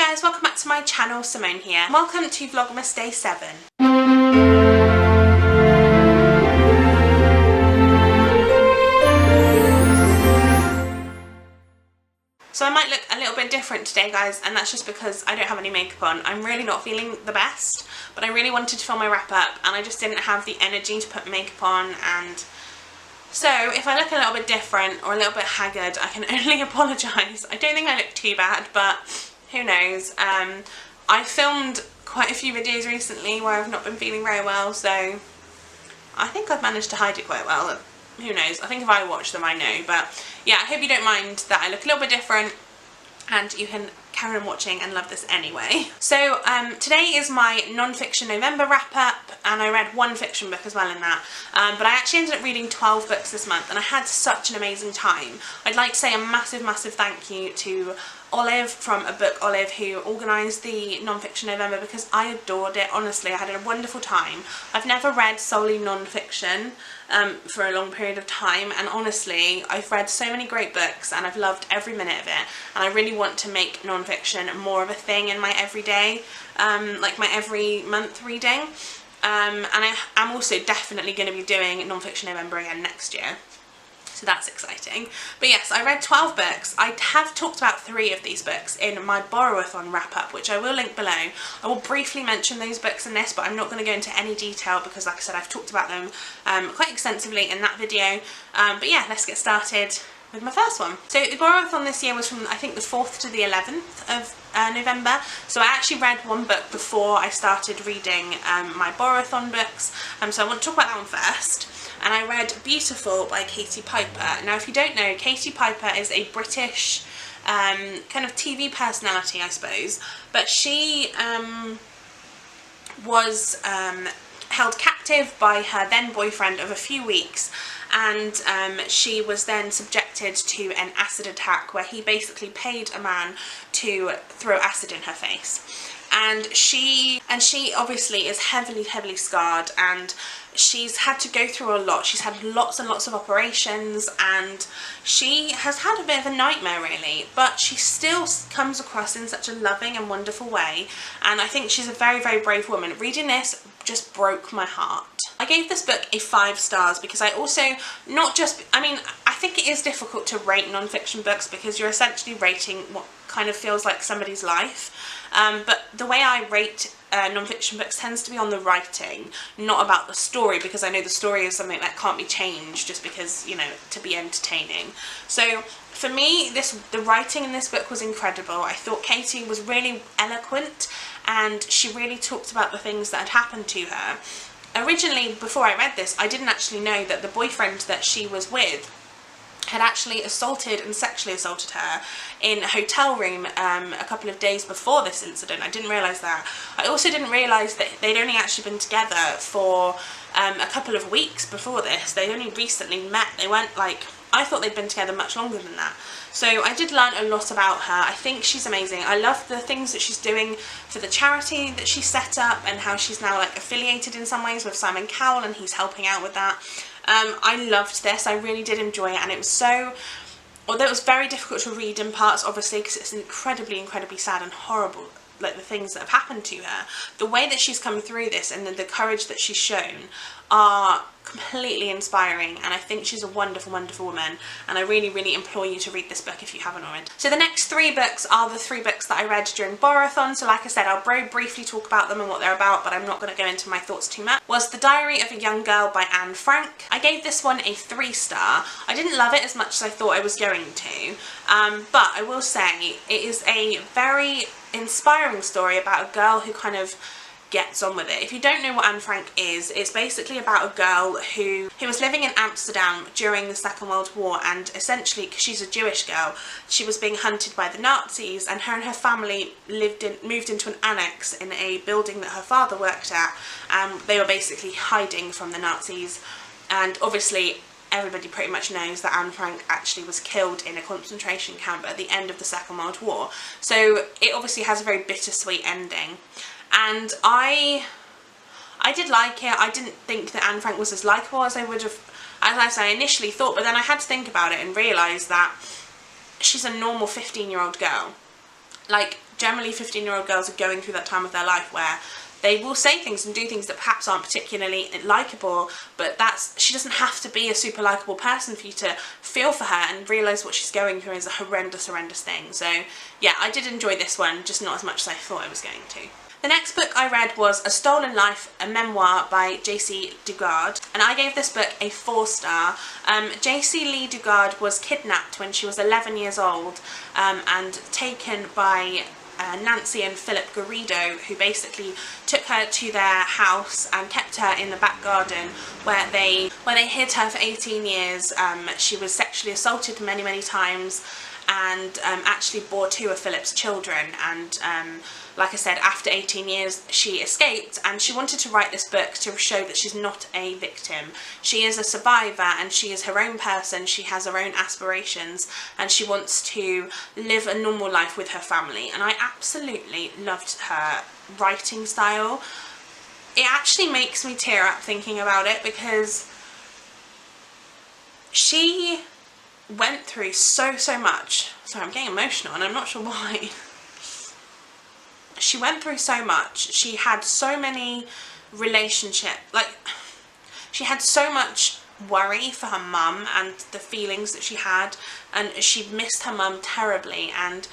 guys, welcome back to my channel. Simone here. Welcome to Vlogmas Day 7. So I might look a little bit different today, guys, and that's just because I don't have any makeup on. I'm really not feeling the best, but I really wanted to film my wrap up and I just didn't have the energy to put makeup on, and so if I look a little bit different or a little bit haggard, I can only apologise. I don't think I look too bad, but who knows. I filmed quite a few videos recently where I've not been feeling very well, so I think I've managed to hide it quite well. Who knows, I think if I watch them I know, but yeah, I hope you don't mind that I look a little bit different and you can carry on watching and love this anyway. So today is my non-fiction November wrap up, and I read one fiction book as well in that, but I actually ended up reading 12 books this month and I had such an amazing time. I'd like to say a massive thank you to Olive from A Book Olive, who organised the non-fiction November, because I adored it. Honestly, I had a wonderful time. I've never read solely non-fiction for a long period of time, and honestly I've read so many great books and I've loved every minute of it, and I really want to make non-fiction more of a thing in my everyday, like my every month reading, and I'm also definitely going to be doing non-fiction November again next year. So that's exciting. But yes, I read 12 books. I have talked about 3 of these books in my Borrowathon wrap-up, which I will link below. I will briefly mention those books in this, but I'm not going to go into any detail because, like I said, I've talked about them quite extensively in that video. But yeah, let's get started with my first one. So the Borrowathon this year was from, I think, the 4th to the 11th of November. So I actually read one book before I started reading my Borrowathon books. So I want to talk about that one first. And I read Beautiful by Katie Piper. Now, if you don't know, Katie Piper is a British kind of TV personality, I suppose, but she was held captive by her then boyfriend of a few weeks, and she was then subjected to an acid attack where he basically paid a man to throw acid in her face. And she obviously is heavily scarred, and she's had to go through a lot. She's had lots and lots of operations, and she has had a bit of a nightmare really, but she still comes across in such a loving and wonderful way, and I think she's a very brave woman. Reading this just broke my heart. I gave this book a 5 stars because I also, I think it is difficult to rate non-fiction books because you're essentially rating what kind of feels like somebody's life, but the way I rate non-fiction books tends to be on the writing, not about the story, because I know the story is something that can't be changed just because, you know, to be entertaining. So for me, the writing in this book was incredible. I thought Katie was really eloquent and she really talked about the things that had happened to her. Originally, before I read this, I didn't actually know that the boyfriend that she was with had actually assaulted and sexually assaulted her in a hotel room a couple of days before this incident. I didn't realise that. I also didn't realise that they'd only actually been together for a couple of weeks before this. They'd only recently met. They weren't like, I thought they'd been together much longer than that. So I did learn a lot about her. I think she's amazing. I love the things that she's doing for the charity that she set up, and how she's now like affiliated in some ways with Simon Cowell, and he's helping out with that. I loved this. I really did enjoy it, and it was so, although it was very difficult to read in parts, obviously, because it's incredibly sad and horrible, like the things that have happened to her. The way that she's come through this and the courage that she's shown are completely inspiring, and I think she's a wonderful woman, and I really implore you to read this book if you haven't already. So the next 3 books are the 3 books that I read during Borrowathon. So like I said, I'll very briefly talk about them and what they're about, but I'm not going to go into my thoughts too much. Was The Diary of a Young Girl by Anne Frank. I gave this one a 3 star. I didn't love it as much as I thought I was going to, but I will say it is a very inspiring story about a girl who kind of gets on with it. If you don't know what Anne Frank is, it's basically about a girl who was living in Amsterdam during the Second World War, and essentially, because she's a Jewish girl, she was being hunted by the Nazis, and her family moved into an annex in a building that her father worked at, and they were basically hiding from the Nazis. And obviously everybody pretty much knows that Anne Frank actually was killed in a concentration camp at the end of the Second World War. So it obviously has a very bittersweet ending. And I did like it. I didn't think that Anne Frank was as likeable as I initially thought, but then I had to think about it and realise that she's a normal 15-year-old girl. Like, generally 15-year-old girls are going through that time of their life where they will say things and do things that perhaps aren't particularly likeable, but she doesn't have to be a super likeable person for you to feel for her and realise what she's going through is a horrendous thing. So yeah, I did enjoy this one, just not as much as I thought I was going to. The next book I read was A Stolen Life, a memoir by J.C. Dugard, and I gave this book a 4-star. J.C. Lee Dugard was kidnapped when she was 11 years old and taken by Nancy and Philip Garrido, who basically took her to their house and kept her in the back garden where they hid her for 18 years. She was sexually assaulted many times and actually bore 2 of Philip's children, and like I said, after 18 years she escaped, and she wanted to write this book to show that she's not a victim. She is a survivor and she is her own person, she has her own aspirations, and she wants to live a normal life with her family. And I absolutely loved her writing style. It actually makes me tear up thinking about it, because she went through so much. Sorry, I'm getting emotional and I'm not sure why. She went through so much. She had so many relationships, like she had so much worry for her mum and the feelings that she had, and she missed her mum terribly, and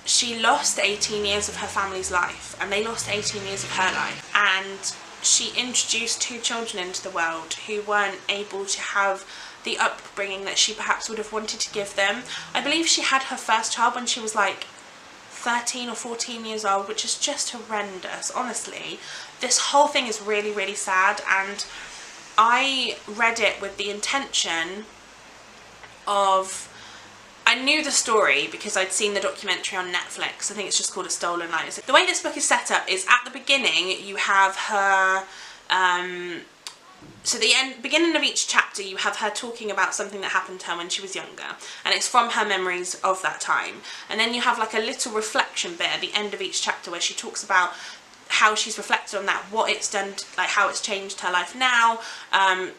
she lost 18 years of her family's life, and they lost 18 years of her life, and she introduced 2 children into the world who weren't able to have the upbringing that she perhaps would have wanted to give them. I believe she had her first child when she was like 13 or 14 years old, which is just horrendous. Honestly, this whole thing is really sad, and I read it with the intention of, I knew the story because I'd seen the documentary on Netflix. I think it's just called A Stolen Life. The way this book is set up is, at the beginning you have her so the beginning of each chapter you have her talking about something that happened to her when she was younger, and it's from her memories of that time. And then you have like a little reflection bit at the end of each chapter where she talks about how she's reflected on that, what it's done, like how it's changed her life now,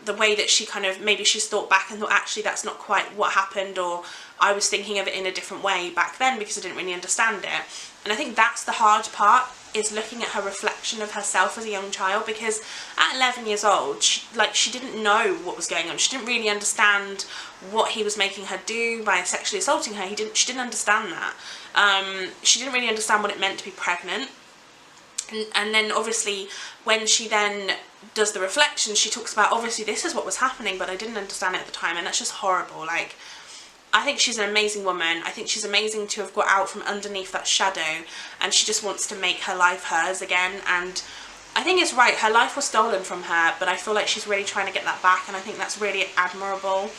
the way that she kind of, maybe she's thought back and thought actually that's not quite what happened, or I was thinking of it in a different way back then because I didn't really understand it. And I think that's the hard part, is looking at her reflection of herself as a young child, because at 11 years old she didn't know what was going on. She didn't really understand what he was making her do by sexually assaulting her. She didn't understand that. She didn't really understand what it meant to be pregnant. And then obviously when she then does the reflection, she talks about, obviously this is what was happening but I didn't understand it at the time, and that's just horrible. Like, I think she's an amazing woman. I think she's amazing to have got out from underneath that shadow, and she just wants to make her life hers again. And I think it's right, her life was stolen from her, but I feel like she's really trying to get that back, and I think that's really admirable.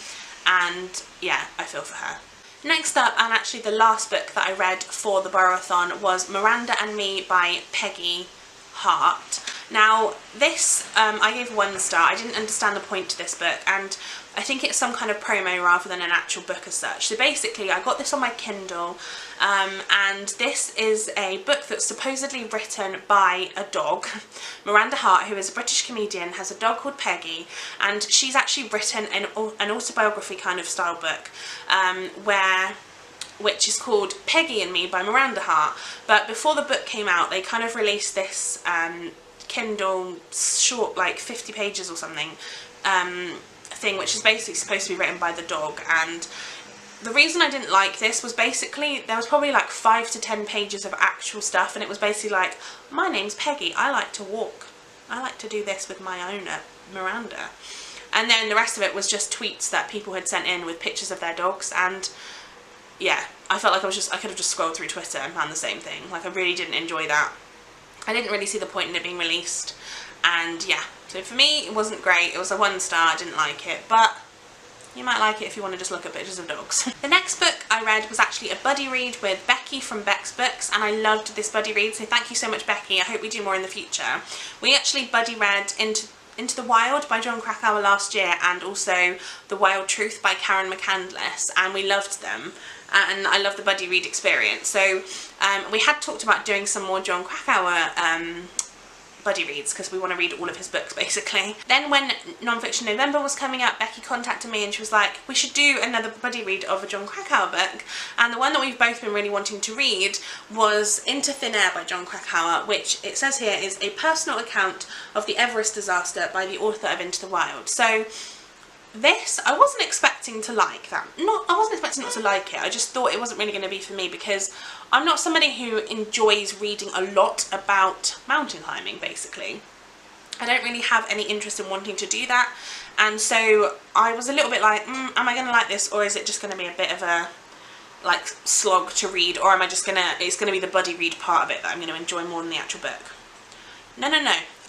And yeah, I feel for her. Next up, and actually the last book that I read for the Borothon, was Miranda and Me by Peggy Hart. Now this, I gave 1 star. I didn't understand the point to this book, and I think it's some kind of promo rather than an actual book as such. So basically I got this on my Kindle, and this is a book that's supposedly written by a dog. Miranda Hart, who is a British comedian, has a dog called Peggy, and she's actually written an autobiography kind of style book, which is called Peggy and Me by Miranda Hart. But before the book came out, they kind of released this Kindle short, like 50 pages or something, thing, which is basically supposed to be written by the dog. And the reason I didn't like this was basically there was probably like 5 to 10 pages of actual stuff, and it was basically like, my name's Peggy, I like to walk, I like to do this with my owner Miranda. And then the rest of it was just tweets that people had sent in with pictures of their dogs. And yeah, I felt like I could have just scrolled through Twitter and found the same thing. Like, I really didn't enjoy that. I didn't really see the point in it being released, and yeah, so for me it wasn't great. It was a 1 star, I didn't like it, but you might like it if you want to just look at pictures of dogs. The next book I read was actually a buddy read with Becky from Beck's Books, and I loved this buddy read, so thank you so much, Becky. I hope we do more in the future. We actually buddy read Into the Wild by Jon Krakauer last year, and also The Wild Truth by Karen McCandless, and we loved them. And I love the buddy read experience. So we had talked about doing some more Jon Krakauer buddy reads because we want to read all of his books basically. Then when Non-Fiction November was coming up, Becky contacted me and she was like, we should do another buddy read of a Jon Krakauer book, and the one that we've both been really wanting to read was Into Thin Air by Jon Krakauer, which it says here is a personal account of the Everest disaster by the author of Into the Wild. So this, I wasn't expecting to like that. I wasn't expecting not to like it, I just thought it wasn't really going to be for me because I'm not somebody who enjoys reading a lot about mountain climbing basically. I don't really have any interest in wanting to do that, and so I was a little bit like, am I going to like this, or is it just going to be a bit of a like slog to read, or am I just it's going to be the buddy read part of it that I'm going to enjoy more than the actual book? No,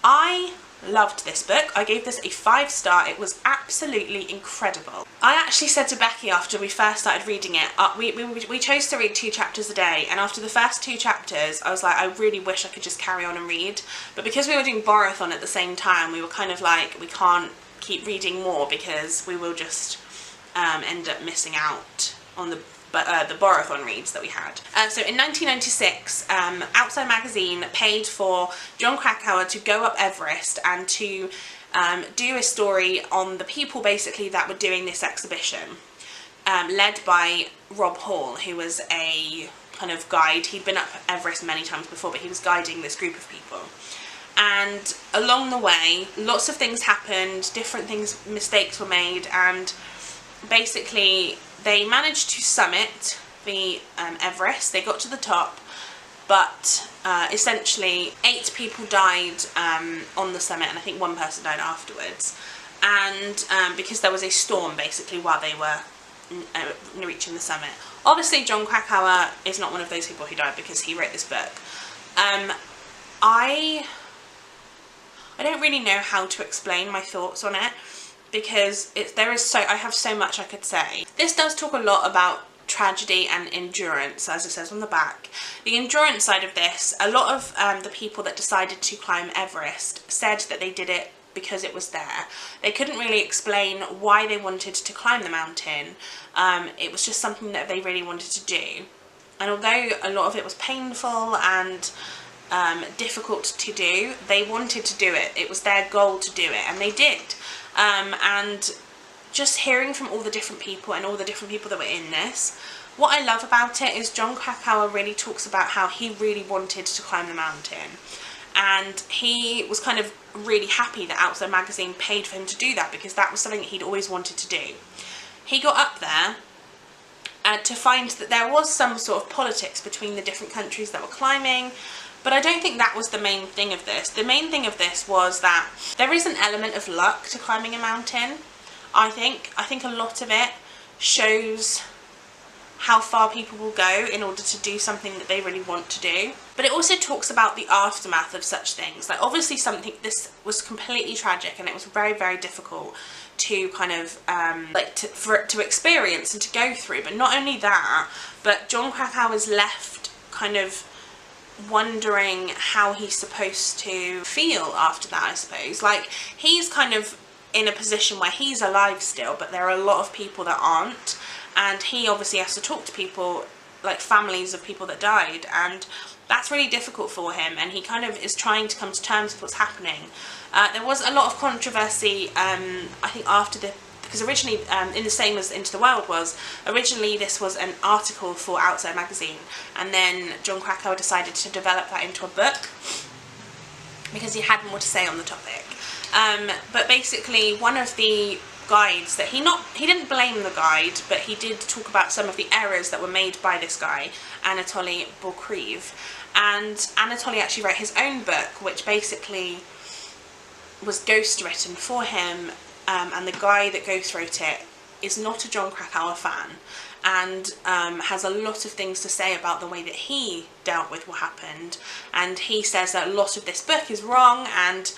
I loved this book. I gave this a 5-star. It was absolutely incredible. I actually said to Becky after we first started reading it, we chose to read 2 chapters a day, and after the first 2 chapters I was like, I really wish I could just carry on and read, but because we were doing Borathon at the same time, we were kind of like, we can't keep reading more because we will just end up missing out on the Borathon reads that we had. So in 1996, Outside Magazine paid for Jon Krakauer to go up Everest and to do a story on the people basically that were doing this exhibition, led by Rob Hall, who was a kind of guide. He'd been up Everest many times before, but he was guiding this group of people. And along the way, lots of things happened, mistakes were made, and basically they managed to summit the Everest. They got to the top, but essentially 8 people died on the summit, and I think 1 person died afterwards. And because there was a storm basically while they were reaching the summit. Obviously Jon Krakauer is not one of those people who died because he wrote this book. I don't really know how to explain my thoughts on it, because I have so much I could say. This does talk a lot about tragedy and endurance, as it says on the back. The endurance side of this, a lot of the people that decided to climb Everest said that they did it because it was there. They couldn't really explain why they wanted to climb the mountain. It was just something that they really wanted to do. And although a lot of it was painful and difficult to do, they wanted to do it. It was their goal to do it, and they did. And just hearing from all the different people and all the different people that were in this, what I love about it is Jon Krakauer really talks about how he really wanted to climb the mountain, and he was kind of really happy that Outside Magazine paid for him to do that, because that was something that he'd always wanted to do. He got up there to find that there was some sort of politics between the different countries that were climbing, but I don't think that was the main thing of this. The main thing of this was that there is an element of luck to climbing a mountain. I think a lot of it shows how far people will go in order to do something that they really want to do. But it also talks about the aftermath of such things. Like, obviously this was completely tragic, and it was very, very difficult to kind of to experience and to go through. But not only that, but Jon Krakauer was left kind of wondering how he's supposed to feel after that, I suppose. Like, he's kind of in a position where he's alive still, but there are a lot of people that aren't, and he obviously has to talk to people, like families of people that died, and that's really difficult for him, and he kind of is trying to come to terms with what's happening. There was a lot of controversy, I think, after because originally, in the same as Into the Wild was, originally this was an article for Outside Magazine, and then Jon Krakauer decided to develop that into a book because he had more to say on the topic. But basically, one of the guides that he didn't blame the guide, but he did talk about some of the errors that were made by this guy, Anatoly Borkriv. And Anatoly actually wrote his own book, which basically was ghost written for him, and the guy that ghost wrote it is not a Jon Krakauer fan, and has a lot of things to say about the way that he dealt with what happened, and he says that a lot of this book is wrong. And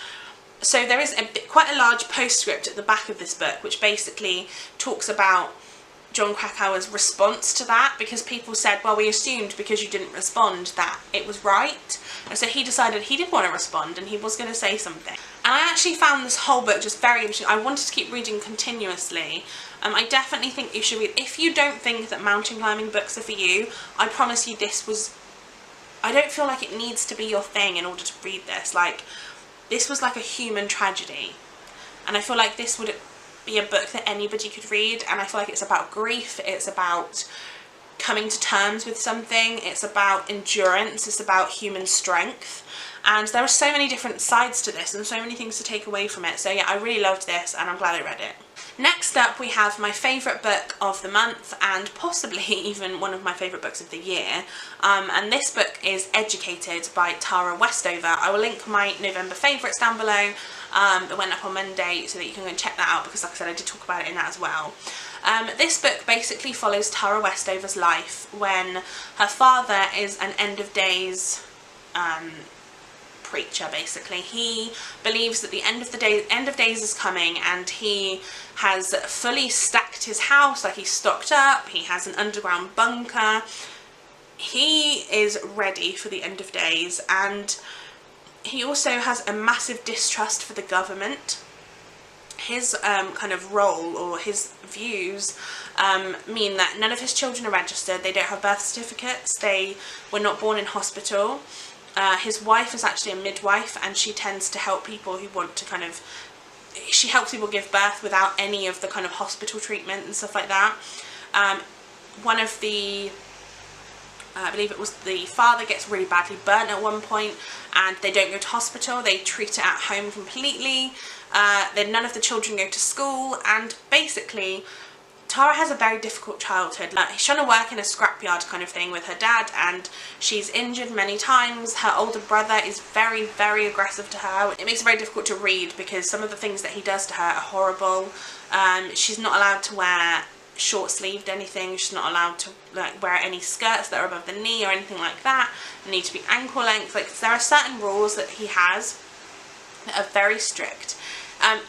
so there is quite a large postscript at the back of this book, which basically talks about Jon Krakauer's response to that, because people said, well, we assumed because you didn't respond that it was right, and so he decided he did want to respond and he was going to say something. And I actually found this whole book just very interesting. I wanted to keep reading continuously. I definitely think you should read. If you don't think that mountain climbing books are for you, I promise you this was, I don't feel like it needs to be your thing in order to read this. Like, this was like a human tragedy, and I feel like this would be a book that anybody could read. And I feel like it's about grief, it's about coming to terms with something, it's about endurance, it's about human strength, and there are so many different sides to this and so many things to take away from it. So yeah, I really loved this and I'm glad I read it. Next up we have my favourite book of the month, and possibly even one of my favourite books of the year, and this book is Educated by Tara Westover. I will link my November favourites down below. It went up on Monday so that you can go and check that out, because like I said, I did talk about it in that as well. This book basically follows Tara Westover's life when her father is an end of days preacher. Basically, he believes that the end of days is coming, and he has fully stacked his house, like he's stocked up, he has an underground bunker, he is ready for the end of days, and he also has a massive distrust for the government. His kind of role, or his views, mean that none of his children are registered, they don't have birth certificates, they were not born in hospital. His wife is actually a midwife, and she tends to help people who want to kind of, she helps people give birth without any of the kind of hospital treatment and stuff like that. One of the, I believe it was the father, gets really badly burnt at one point, and they don't go to hospital, they treat it at home completely. Then none of the children go to school, and basically Tara has a very difficult childhood. She's trying to work in a scrapyard kind of thing with her dad, and she's injured many times. Her older brother is very, very aggressive to her. It makes it very difficult to read because some of the things that he does to her are horrible. She's not allowed to wear short-sleeved anything. She's not allowed to wear any skirts that are above the knee or anything like that. They need to be ankle length. Like, there are certain rules that he has that are very strict.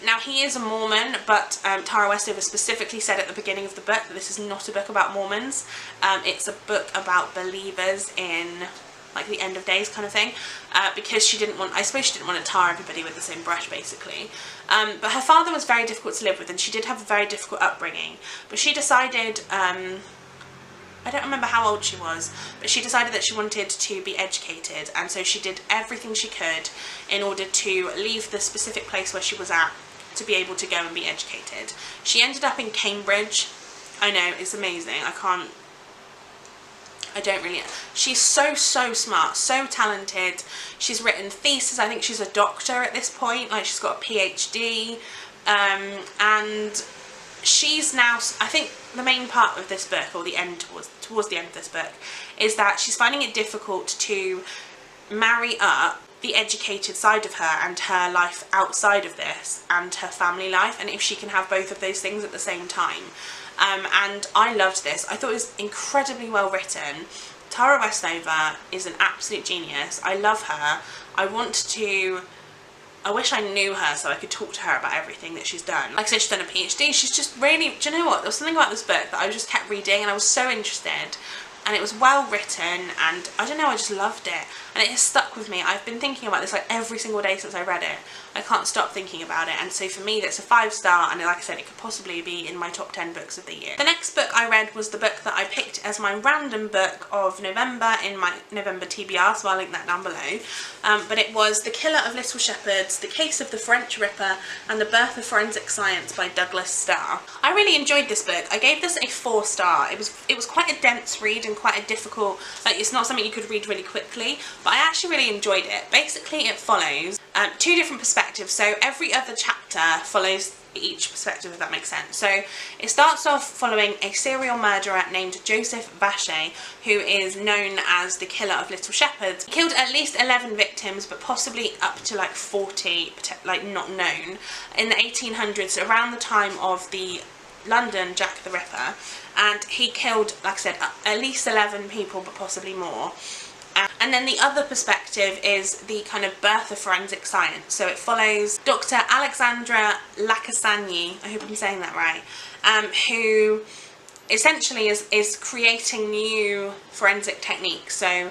Now, he is a Mormon, but Tara Westover specifically said at the beginning of the book that this is not a book about Mormons. It's a book about believers in, like, the end of days kind of thing, because she didn't want, I suppose she didn't want to tar everybody with the same brush, basically. But her father was very difficult to live with, and she did have a very difficult upbringing. But she decided, I don't remember how old she was, but she decided that she wanted to be educated, and so she did everything she could in order to leave the specific place where she was at to be able to go and be educated. She ended up in Cambridge. I know, it's amazing. She's so smart, so talented. She's written thesis. I think she's a doctor at this point, like she's got a PhD, and she's now, I think the main part of this book, or the end, towards the end of this book, is that she's finding it difficult to marry up the educated side of her and her life outside of this and her family life, and if she can have both of those things at the same time. And I loved this. I thought it was incredibly well written. Tara Westover is an absolute genius. I love her. I wish I knew her so I could talk to her about everything that she's done. Like I said, she's done a PhD. She's just really, do you know what? There was something about this book that I just kept reading and I was so interested. And it was well written, and I don't know, I just loved it. And it has stuck with me. I've been thinking about this like every single day since I read it. I can't stop thinking about it. And so for me, that's a 5-star, and like I said, it could possibly be in my top 10 books of the year. The next book I read was the book that I picked as my random book of November in my November TBR, so I'll link that down below. But it was The Killer of Little Shepherds, The Case of the French Ripper, and The Birth of Forensic Science by Douglas Starr. I really enjoyed this book. I gave this a 4-star. It was quite a dense read and quite a difficult, like, it's not something you could read really quickly, but I actually really enjoyed it. Basically, it follows 2 different perspectives, so every other chapter follows each perspective, if that makes sense. So it starts off following a serial murderer named Joseph Vacher, who is known as the Killer of Little Shepherds. He killed at least 11 victims, but possibly up to like 40, like not known, in the 1800s, around the time of the London Jack the Ripper, and he killed, like I said, at least 11 people, but possibly more. And then the other perspective is the kind of birth of forensic science. So it follows Dr. Alexandra Lacassagne, I hope I'm saying that right, who essentially is creating new forensic techniques. So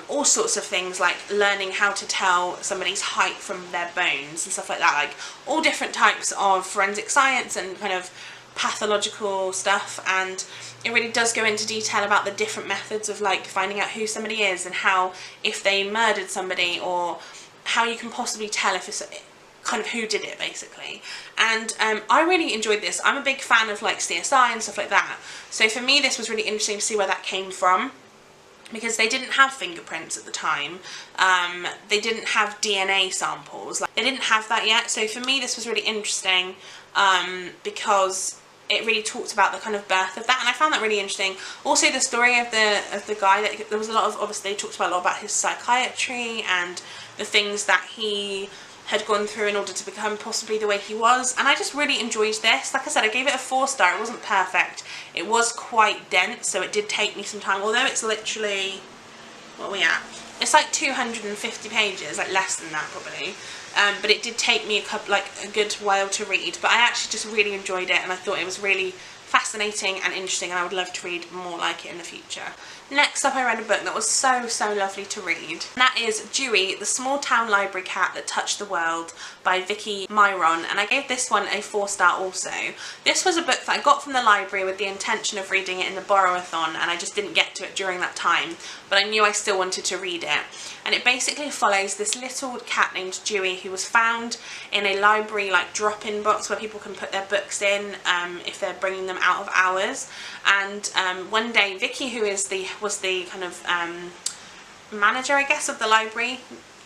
all sorts of things like learning how to tell somebody's height from their bones and stuff like that, like all different types of forensic science and kind of pathological stuff. And it really does go into detail about the different methods of like finding out who somebody is and how, if they murdered somebody, or how you can possibly tell if it's kind of who did it, basically. And I really enjoyed this. I'm a big fan of like CSI and stuff like that, so for me this was really interesting to see where that came from, because they didn't have fingerprints at the time. They didn't have DNA samples, like, they didn't have that yet. So for me this was really interesting, because it really talked about the kind of birth of that, and I found that really interesting. Also the story of the guy, that there was a lot of, obviously they talked about a lot about his psychiatry and the things that he had gone through in order to become possibly the way he was, and I just really enjoyed this. Like I said, I gave it a 4-star. It wasn't perfect, it was quite dense, so it did take me some time, although it's literally, what are we at? It's like 250 pages, like less than that probably, but it did take me a good while to read, but I actually just really enjoyed it, and I thought it was really fascinating and interesting, and I would love to read more like it in the future. Next up, I read a book that was so lovely to read, and that is Dewey, the Small Town Library Cat That Touched the World by Vicky Myron, and I gave this one a 4-star also. This was a book that I got from the library with the intention of reading it in the borrow-a-thon, and I just didn't get to it during that time, but I knew I still wanted to read it. And it basically follows this little cat named Dewey who was found in a library like drop-in box where people can put their books in if they're bringing them out of hours. And one day Vicky, who was the kind of manager, I guess, of the library,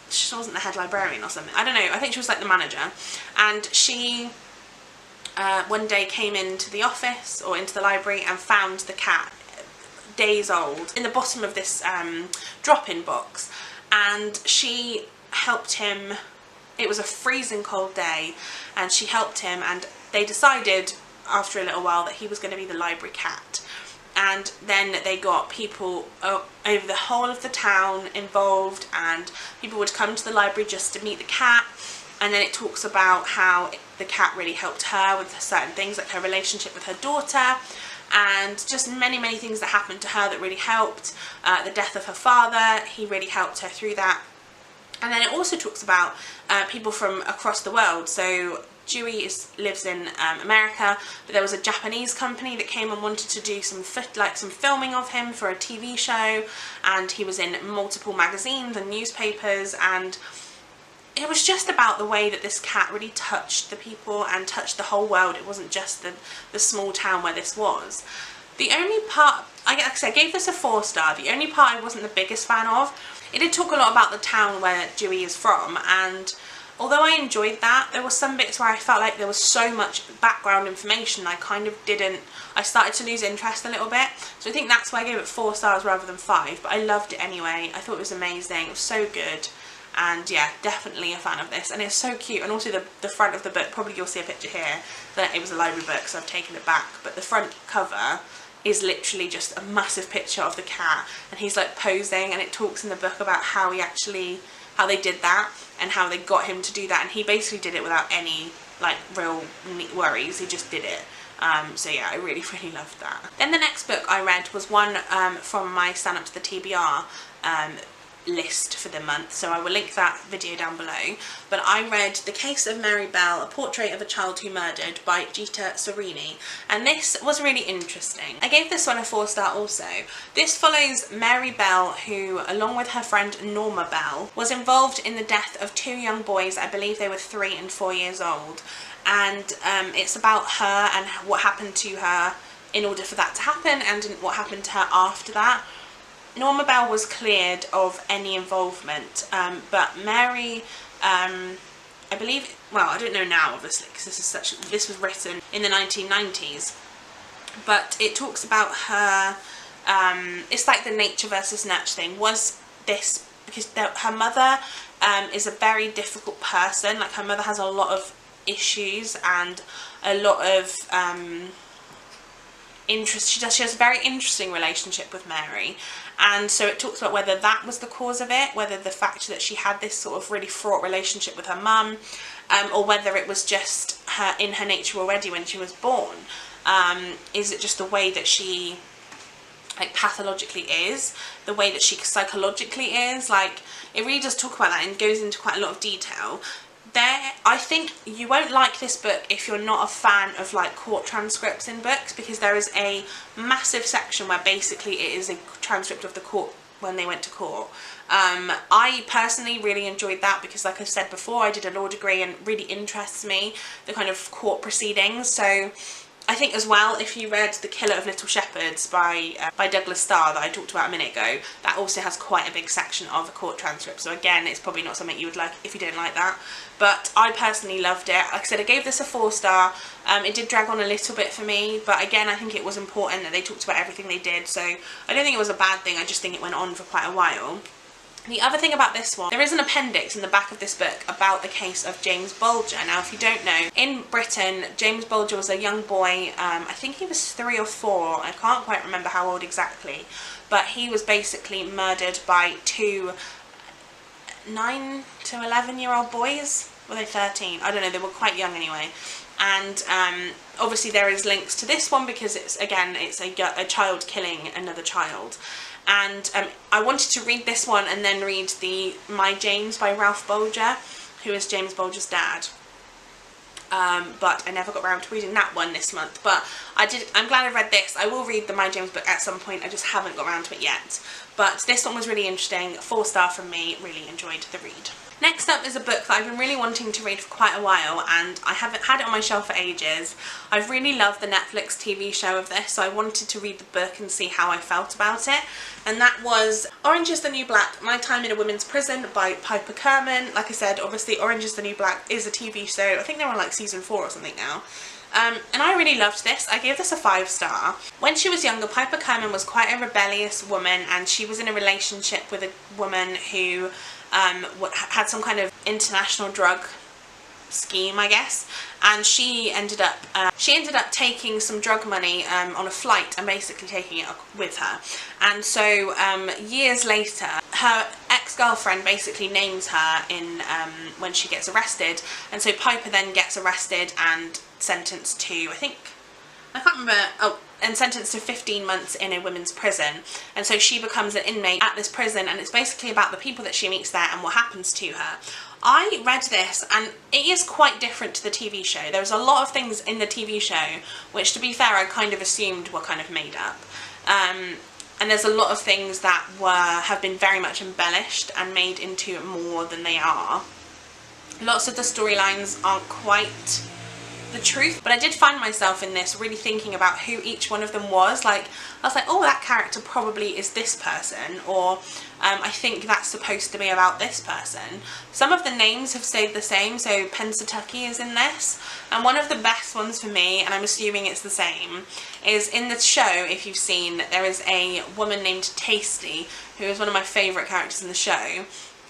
she wasn't the head librarian or something, I don't know, I think she was like the manager, and she one day came into the office or into the library and found the cat, days old, in the bottom of this drop-in box, and she helped him. It was a freezing cold day, and she helped him, and they decided after a little while that he was going to be the library cat. And then they got people over the whole of the town involved, and people would come to the library just to meet the cat. And then it talks about how the cat really helped her with certain things, like her relationship with her daughter, and just many things that happened to her that really helped. The death of her father, he really helped her through that. And then it also talks about people from across the world. So Dewey lives in America, but there was a Japanese company that came and wanted to do some filming of him for a TV show, and he was in multiple magazines and newspapers, and it was just about the way that this cat really touched the people and touched the whole world. It wasn't just the small town where this was. The only part, like I said, I gave this a 4-star. The only part I wasn't the biggest fan of, it did talk a lot about the town where Dewey is from, and although I enjoyed that, there were some bits where I felt like there was so much background information I started to lose interest a little bit. So I think that's why I gave it 4 stars rather than 5, but I loved it anyway. I thought it was amazing, it was so good, and yeah, definitely a fan of this. And it's so cute, and also the front of the book, probably you'll see a picture here that it was a library book, so I've taken it back, but the front cover is literally just a massive picture of the cat, and he's like posing, and it talks in the book about how they did that and how they got him to do that, and he basically did it without any like real worries. He just did it. So yeah, I really loved that. Then the next book I read was one from my Stand Up to the TBR list for the month, so I will link that video down below. But I read The Case of Mary Bell, A Portrait of a Child Who Murdered by Gita Sorini, and this was really interesting. I gave this one a 4-star also. This follows Mary Bell, who, along with her friend Norma Bell, was involved in the death of 2 young boys. I believe they were 3 and 4 years old, and it's about her and what happened to her in order for that to happen, and what happened to her after that. Norma Bell was cleared of any involvement, but Mary, I believe, well, I don't know now obviously, because this was written in the 1990s, but it talks about her, it's like the nature versus nurture thing. Was this because her mother is a very difficult person, like her mother has a lot of issues and a lot of interest. She has a very interesting relationship with Mary, and so it talks about whether that was the cause of it, whether the fact that she had this sort of really fraught relationship with her mum, or whether it was just in her nature already when she was born. Is it just the way that she like pathologically is, the way that she psychologically is? Like, it really does talk about that and goes into quite a lot of detail. I think you won't like this book if you're not a fan of like court transcripts in books, because there is a massive section where basically it is a transcript of the court when they went to court. I personally really enjoyed that because, like I said before, I did a law degree and really interests me, the kind of court proceedings. So I think as well, if you read The Killer of Little Shepherds by Douglas Starr that I talked about a minute ago, that also has quite a big section of a court transcript. So again, it's probably not something you would like if you didn't like that. But I personally loved it. Like I said, I gave this a 4-star. It did drag on a little bit for me, but again, I think it was important that they talked about everything they did. So I don't think it was a bad thing. I just think it went on for quite a while. The other thing about this one, there is an appendix in the back of this book about the case of James Bulger. Now, if you don't know, in Britain, James Bulger was a young boy, I think he was 3 or 4, I can't quite remember how old exactly, but he was basically murdered by 2 9 to 11-year-old boys. Were they 13? I don't know, they were quite young anyway. And obviously there is links to this one because it's, again, it's a child killing another child. And I wanted to read this one and then read the My James by Ralph Bulger, who is James Bulger's dad. But I never got around to reading that one this month. But I'm glad I read this. I will read the My James book at some point. I just haven't got around to it yet. But this one was really interesting. 4-star from me. Really enjoyed the read. Next up is a book that I've been really wanting to read for quite a while, and I haven't had it on my shelf for ages. I've really loved the Netflix TV show of this, so I wanted to read the book and see how I felt about it. And that was Orange is the New Black, My Time in a Women's Prison by Piper Kerman. Like I said, obviously Orange is the New Black is a TV show. I think they're on like season 4 or something now. And I really loved this. I gave this a 5-star. When she was younger, Piper Kerman was quite a rebellious woman, and she was in a relationship with a woman who had some kind of international drug scheme, I guess, and she ended up taking some drug money on a flight and basically taking it with her. And so years later, her ex-girlfriend basically names her in when she gets arrested, and so Piper then gets arrested and sentenced to, sentenced to 15 months in a women's prison. And so she becomes an inmate at this prison, and it's basically about the people that she meets there and what happens to her. I read this and it is quite different to the TV show. There's a lot of things in the TV show which, to be fair, I kind of assumed were kind of made up. And there's a lot of things that have been very much embellished and made into more than they are. Lots of the storylines aren't quite the truth, but I did find myself in this really thinking about who each one of them was. Like, I was like, oh, that character probably is this person, or I think that's supposed to be about this person. Some of the names have stayed the same, so Pennsatucky is in this, and one of the best ones for me, and I'm assuming it's the same, is in the show, if you've seen, there is a woman named Tasty, who is one of my favourite characters in the show.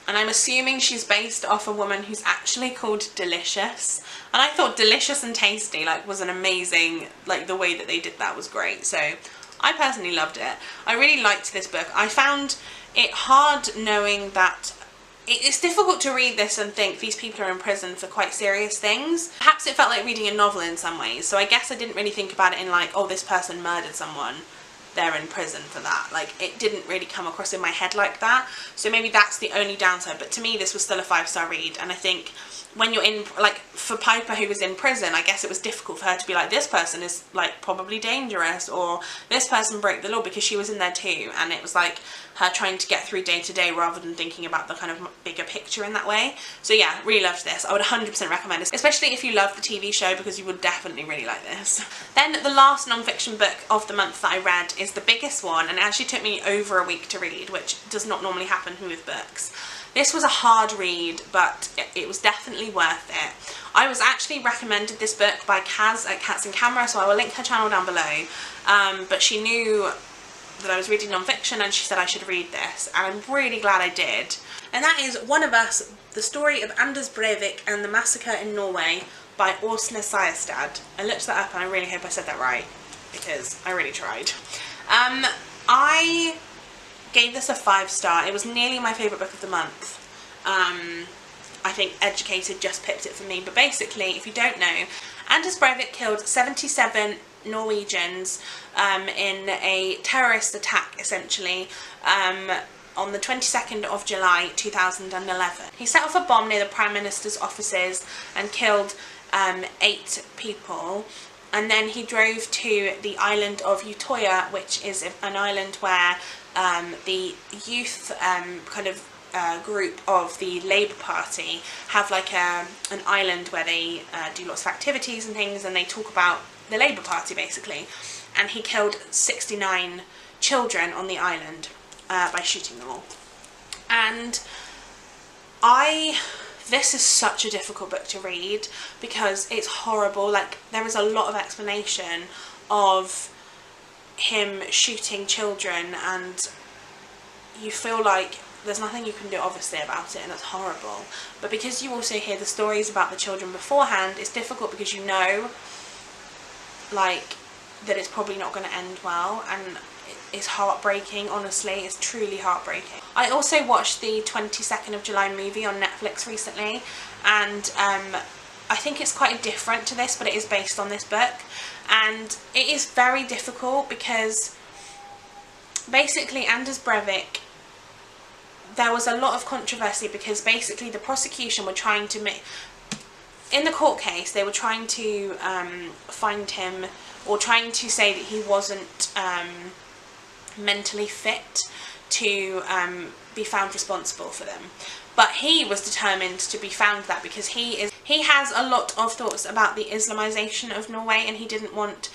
And I'm assuming she's based off a woman who's actually called Delicious. And I thought Delicious and Tasty was an amazing, the way that they did that was great. So I personally loved it. I really liked this book. I found it hard knowing that it's difficult to read this and think these people are in prison for quite serious things. Perhaps it felt like reading a novel in some ways. So I guess I didn't really think about it in oh, this person murdered someone, they're in prison for that. It didn't really come across in my head like that, so maybe that's the only downside. But to me, this was still a 5-star read, and I think when you're in, for Piper, who was in prison, I guess it was difficult for her to be like, this person is probably dangerous, or this person broke the law, because she was in there too, and it was her trying to get through day to day rather than thinking about the kind of bigger picture in that way. So yeah, really loved this. I would 100% recommend this, especially if you love the TV show, because you would definitely really like this. Then the last non-fiction book of the month that I read is the biggest one, and it actually took me over a week to read, which does not normally happen with books. This was a hard read, but it was definitely worth it. I was actually recommended this book by Kaz at Cats and Camera, so I will link her channel down below. But she knew that I was reading non-fiction and she said I should read this, and I'm really glad I did. And that is One of Us, the story of Anders Breivik and the massacre in Norway by Åsne Seierstad. I looked that up and I really hope I said that right, because I really tried. I gave this a 5-star. It was nearly my favourite book of the month. I think Educated just picked it for me, but basically, if you don't know, Anders Breivik killed 77 Norwegians in a terrorist attack, essentially, on the 22nd of July 2011. He set off a bomb near the Prime Minister's offices and killed 8 people. and then he drove to the island of Utoya, which is an island where the youth kind of group of the Labour Party have like an island where they do lots of activities and things, and they talk about the Labour Party basically. And he killed 69 children on the island by shooting them all. And this is such a difficult book to read because it's horrible. Like, there is a lot of explanation of him shooting children, and you feel like there's nothing you can do obviously about it, and it's horrible. But because you also hear the stories about the children beforehand, it's difficult because you know, like, that it's probably not going to end well, and it's heartbreaking. Honestly, it's truly heartbreaking. I also watched the 22nd of July movie on Netflix recently, and I think it's quite different to this, but it is based on this book, and it is very difficult because basically Anders Breivik, there was a lot of controversy because basically the prosecution were trying to make, in the court case, they were trying to find him, or trying to say that he wasn't mentally fit to be found responsible for them. But he was determined to be found that because he has a lot of thoughts about the Islamization of Norway, and he didn't want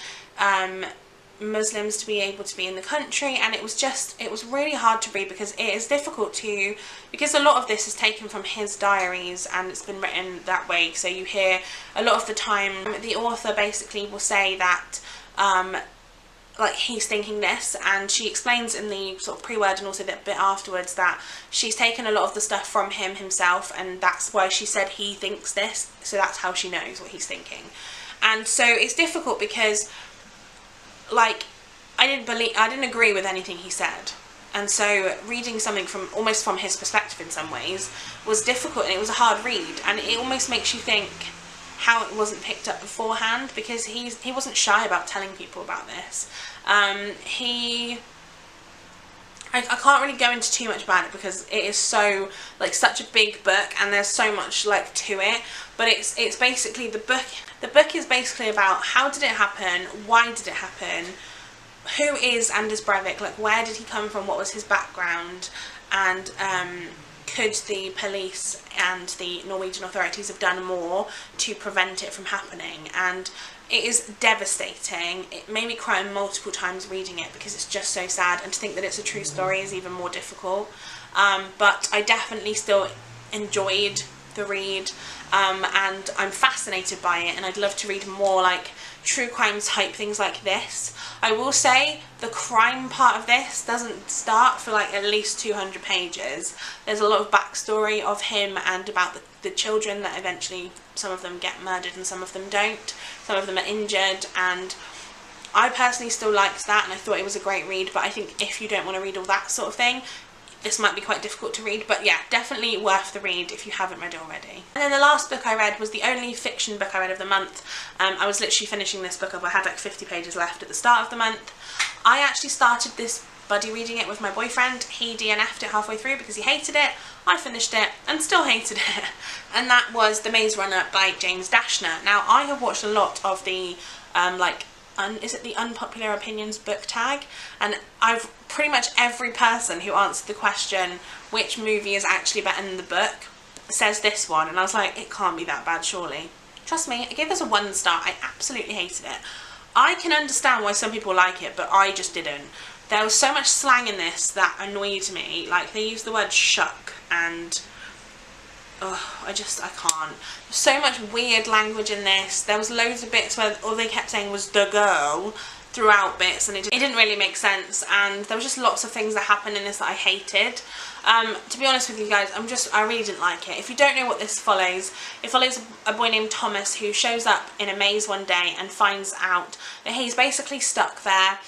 Muslims to be able to be in the country, and it was really hard to read because it is difficult to, because a lot of this is taken from his diaries and it's been written that way. So you hear a lot of the time the author basically will say that like he's thinking this, and she explains in the sort of pre-word and also that bit afterwards that she's taken a lot of the stuff from him himself, and that's why she said he thinks this, so that's how she knows what he's thinking. And so it's difficult because, like, I didn't agree with anything he said, and so reading something from almost from his perspective in some ways was difficult, and it was a hard read, and it almost makes you think how it wasn't picked up beforehand, because he wasn't shy about telling people about this. I can't really go into too much about it because it is so, like, such a big book and there's so much, like, to it, but it's basically the book is basically about how did it happen, why did it happen, who is Anders Breivik, like, where did he come from, what was his background, and could the police and the Norwegian authorities have done more to prevent it from happening. And it is devastating. It made me cry multiple times reading it because it's just so sad, and to think that it's a true story is even more difficult. But I definitely still enjoyed the read, and I'm fascinated by it, and I'd love to read more, like, true crime type things like this. I will say the crime part of this doesn't start for like at least 200 pages. There's a lot of backstory of him and about the children that eventually, some of them get murdered and some of them don't. Some of them are injured, and I personally still liked that, and I thought it was a great read. But I think if you don't want to read all that sort of thing, this might be quite difficult to read, but yeah, definitely worth the read if you haven't read it already. And then the last book I read was the only fiction book I read of the month. I was literally finishing this book up. I had like 50 pages left at the start of the month. I actually started this buddy reading it with my boyfriend. He DNF'd it halfway through because he hated it. I finished it and still hated it. And that was The Maze Runner by James Dashner. Now, I have watched a lot of the is it the unpopular opinions book tag, and I've pretty much every person who answered the question which movie is actually better than the book says this one, and I was like, it can't be that bad surely. Trust me, I gave this a 1 star. I absolutely hated it. I can understand why some people like it, but I just didn't. There was so much slang in this that annoyed me. Like, they used the word shuck, and I can't. There's so much weird language in this. There was loads of bits where all they kept saying was the girl throughout bits, and it didn't really make sense, and there was just lots of things that happened in this that I hated. To be honest with you guys, I really didn't like it. If you don't know what this follows, it follows a boy named Thomas who shows up in a maze one day and finds out that he's basically stuck there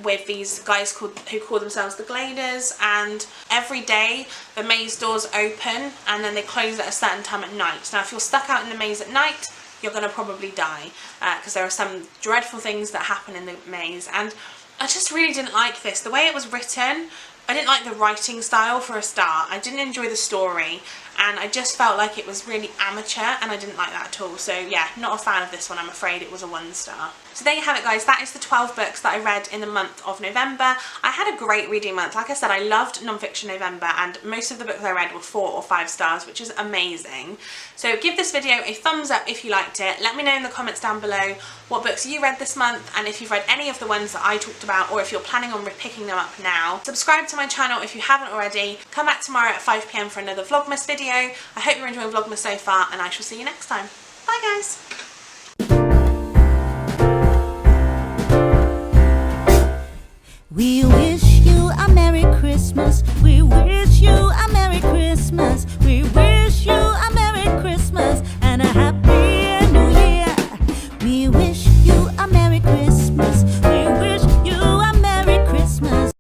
with these guys who call themselves the Gladers, and every day the maze doors open and then they close at a certain time at night. Now, if you're stuck out in the maze at night, you're going to probably die because there are some dreadful things that happen in the maze, and I just really didn't like this. The way it was written, I didn't like the writing style for a start. I didn't enjoy the story, and I just felt like it was really amateur, and I didn't like that at all. So yeah, not a fan of this one, I'm afraid. It was a 1 star. So there you have it, guys. That is the 12 books that I read in the month of November. I had a great reading month. Like I said, I loved non-fiction November, and most of the books I read were 4 or 5 stars, which is amazing. So give this video a thumbs up if you liked it. Let me know in the comments down below what books you read this month, and if you've read any of the ones that I talked about, or if you're planning on picking them up now. Subscribe to my channel if you haven't already. Come back tomorrow at 5 PM for another Vlogmas video. I hope you're enjoying Vlogmas so far, and I shall see you next time. Bye, guys.